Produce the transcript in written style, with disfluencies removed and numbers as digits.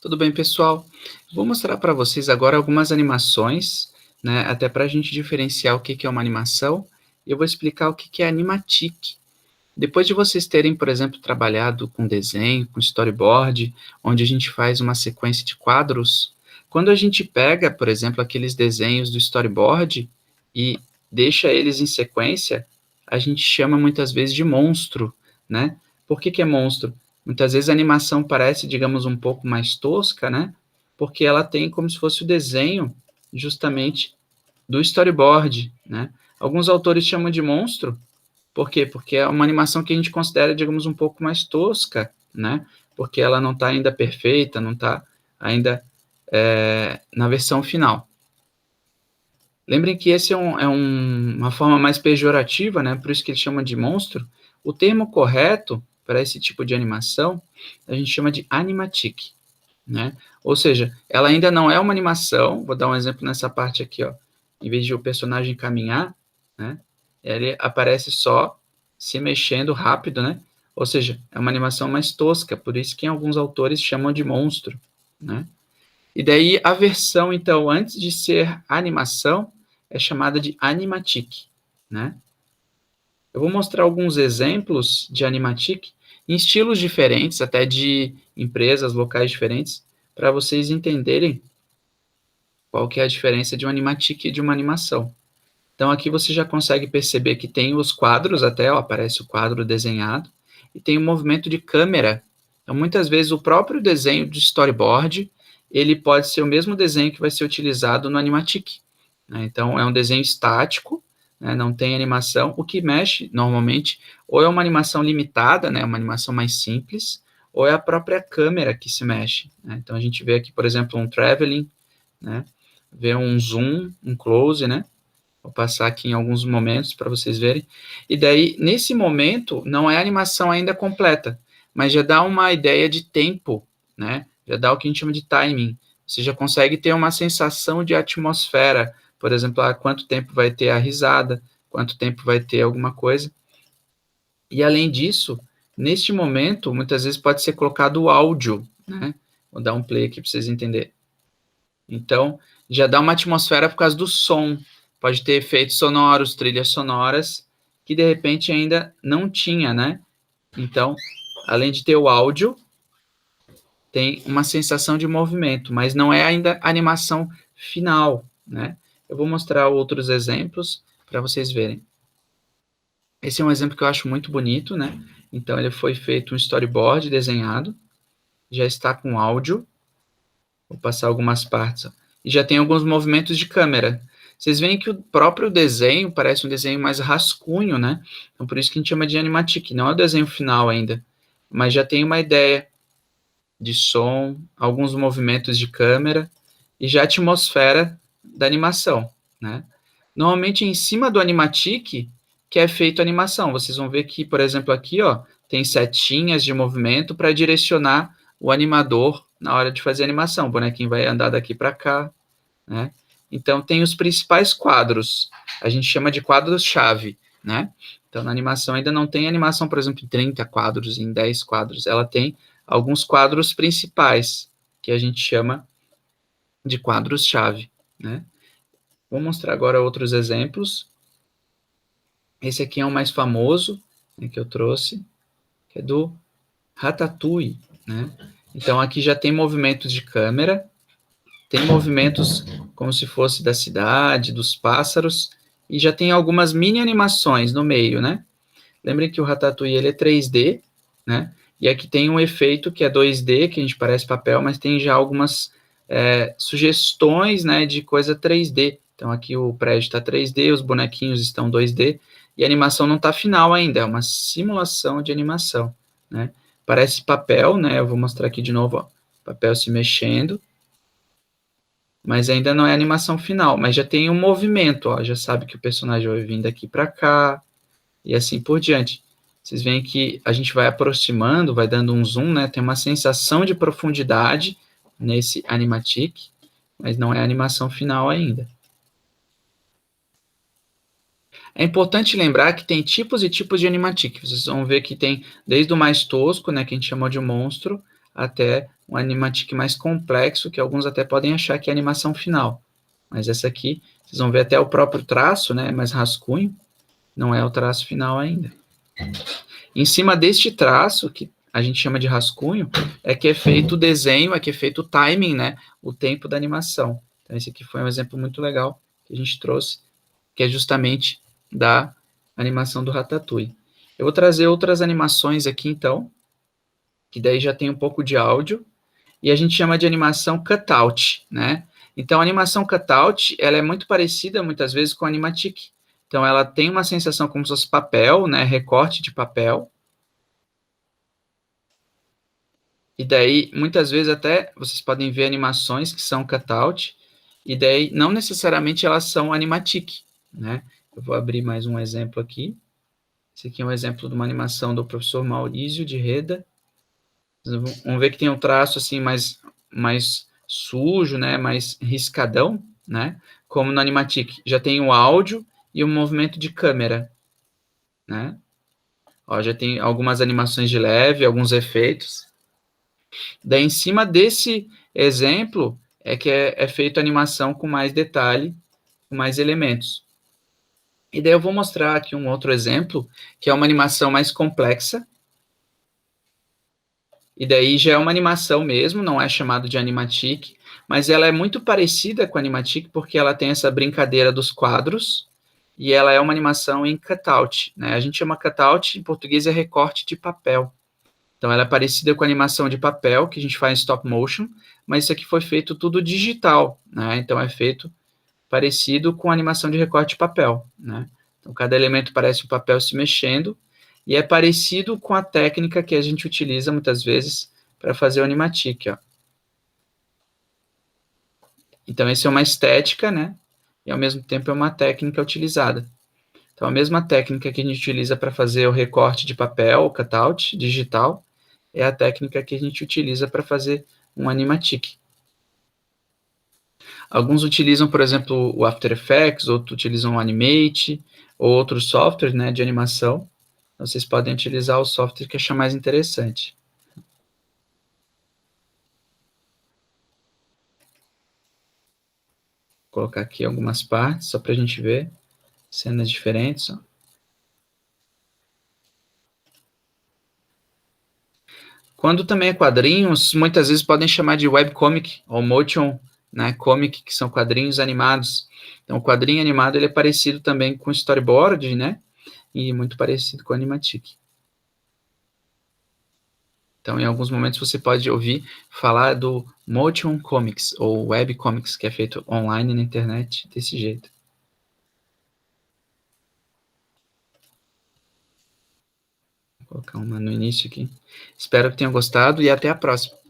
Tudo bem, pessoal? Vou mostrar para vocês agora algumas animações, né, até para a gente diferenciar o que é uma animação, e eu vou explicar o que é animatic. Depois de vocês terem, por exemplo, trabalhado com desenho, com storyboard, onde a gente faz uma sequência de quadros, quando a gente pega, por exemplo, aqueles desenhos do storyboard e deixa eles em sequência, a gente chama muitas vezes de monstro, né? Por que é monstro? Muitas vezes a animação parece, digamos, um pouco mais tosca, né? Porque ela tem como se fosse o desenho justamente do storyboard, né? Alguns autores chamam de monstro. Por quê? Porque é uma animação que a gente considera, digamos, um pouco mais tosca, né? Porque ela não está ainda perfeita, não está ainda na versão final. Lembrem que esse uma forma mais pejorativa, né? Por isso que eles chamam de monstro. O termo correto para esse tipo de animação a gente chama de animatic, né? Ou seja, ela ainda não é uma animação. Vou dar um exemplo nessa parte aqui, ó. Em vez de o personagem caminhar, né? Ele aparece só se mexendo rápido, né? Ou seja, é uma animação mais tosca, por isso que alguns autores chamam de monstro, né? E daí a versão, então, antes de ser animação, é chamada de animatic, né? Eu vou mostrar alguns exemplos de animatic em estilos diferentes, até de empresas, locais diferentes, para vocês entenderem qual que é a diferença de um animatic e de uma animação. Então aqui você já consegue perceber que tem os quadros até, ó, aparece o quadro desenhado, e tem o movimento de câmera. Então muitas vezes o próprio desenho de storyboard, ele pode ser o mesmo desenho que vai ser utilizado no animatic, né? Então é um desenho estático, né? Não tem animação. O que mexe normalmente ou é uma animação limitada, né? Uma animação mais simples, ou é a própria câmera que se mexe, né? Então a gente vê aqui, por exemplo, um traveling, né? Vê um zoom, um close, né? Vou passar aqui em alguns momentos para vocês verem. E daí, nesse momento, não é a animação ainda completa, mas já dá uma ideia de tempo, né? Já dá o que a gente chama de timing. Você já consegue ter uma sensação de atmosfera. Por exemplo, quanto tempo vai ter a risada, quanto tempo vai ter alguma coisa. E além disso, neste momento, muitas vezes pode ser colocado o áudio, né? Vou dar um play aqui para vocês entenderem. Então, já dá uma atmosfera por causa do som. Pode ter efeitos sonoros, trilhas sonoras, que de repente ainda não tinha, né? Então, além de ter o áudio, tem uma sensação de movimento, mas não é ainda a animação final, né? Eu vou mostrar outros exemplos para vocês verem. Esse é um exemplo que eu acho muito bonito, né? Então, ele foi feito um storyboard desenhado, já está com áudio. Vou passar algumas partes, ó. E já tem alguns movimentos de câmera. Vocês veem que o próprio desenho parece um desenho mais rascunho, né? Então, por isso que a gente chama de animatic. Não é o desenho final ainda, mas já tem uma ideia de som, alguns movimentos de câmera e já a atmosfera da animação, né? Normalmente, em cima do animatic, que é feito a animação. Vocês vão ver que, por exemplo, aqui, ó, tem setinhas de movimento para direcionar o animador na hora de fazer a animação. O bonequinho vai andar daqui para cá, né? Então, tem os principais quadros. A gente chama de quadros-chave, né? Então, na animação ainda não tem animação, por exemplo, em 30 quadros, em 10 quadros. Ela tem alguns quadros principais, que a gente chama de quadros-chave, né? Vou mostrar agora outros exemplos. Esse aqui é o mais famoso, né, que eu trouxe, que é do Ratatouille, né? Então, aqui já tem movimentos de câmera, tem movimentos como se fosse da cidade, dos pássaros, e já tem algumas mini animações no meio, né? Lembrem que o Ratatouille ele é 3D, né? E aqui tem um efeito que é 2D, que a gente parece papel, mas tem já algumas sugestões, né, de coisa 3D. Então aqui o prédio está 3D, os bonequinhos estão 2D, e a animação não está final ainda, é uma simulação de animação, né? Parece papel, né? Eu vou mostrar aqui de novo, ó, papel se mexendo, mas ainda não é animação final, mas já tem um movimento, ó, já sabe que o personagem vai vir daqui para cá, e assim por diante. Vocês veem que a gente vai aproximando, vai dando um zoom, né? Tem uma sensação de profundidade nesse animatic, mas não é a animação final ainda. É importante lembrar que tem tipos e tipos de animatic. Vocês vão ver que tem desde o mais tosco, né, que a gente chamou de monstro, até um animatic mais complexo, que alguns até podem achar que é a animação final. Mas essa aqui, vocês vão ver até o próprio traço, né, mais rascunho, não é o traço final ainda. Em cima deste traço, que a gente chama de rascunho, é que é feito o desenho, é que é feito o timing, né, o tempo da animação. Então esse aqui foi um exemplo muito legal que a gente trouxe, que é justamente da animação do Ratatouille. Eu vou trazer outras animações aqui, então, que daí já tem um pouco de áudio, e a gente chama de animação cutout, né? Então, a animação cutout, ela é muito parecida, muitas vezes, com a animatic. Então, ela tem uma sensação como se fosse papel, né? Recorte de papel. E daí, muitas vezes, até, vocês podem ver animações que são cutout, e daí, não necessariamente elas são animatic, né? Eu vou abrir mais um exemplo aqui. Esse aqui é um exemplo de uma animação do professor Maurício de Reda. Vamos ver que tem um traço assim mais sujo, né, mais riscadão, né, como no Animatic. Já tem o áudio e o movimento de câmera, né. Ó, já tem algumas animações de leve, alguns efeitos. Daí, em cima desse exemplo, é que é feita a animação com mais detalhe, com mais elementos. E daí eu vou mostrar aqui um outro exemplo, que é uma animação mais complexa, e daí já é uma animação mesmo, não é chamado de animatic, mas ela é muito parecida com a animatic porque ela tem essa brincadeira dos quadros e ela é uma animação em cutout, né? A gente chama cutout, em português é recorte de papel. Então ela é parecida com a animação de papel que a gente faz em stop motion, mas isso aqui foi feito tudo digital, né? Então é feito parecido com a animação de recorte de papel, né? Então cada elemento parece o papel se mexendo e é parecido com a técnica que a gente utiliza muitas vezes para fazer o animatic, ó. Então, essa é uma estética, né? E ao mesmo tempo é uma técnica utilizada. Então, a mesma técnica que a gente utiliza para fazer o recorte de papel, o cutout digital, é a técnica que a gente utiliza para fazer um animatic. Alguns utilizam, por exemplo, o After Effects, outros utilizam o Animate, ou outros softwares, né, de animação. Então, vocês podem utilizar o software que achar mais interessante. Vou colocar aqui algumas partes, só para a gente ver cenas diferentes. Ó. Quando também é quadrinhos, muitas vezes podem chamar de webcomic ou motion, né, comic, que são quadrinhos animados. Então, o quadrinho animado ele é parecido também com storyboard, né, e muito parecido com animatic. Então, em alguns momentos você pode ouvir falar do motion comics ou webcomics, que é feito online na internet desse jeito. Vou colocar uma no início aqui. Espero que tenham gostado e até a próxima.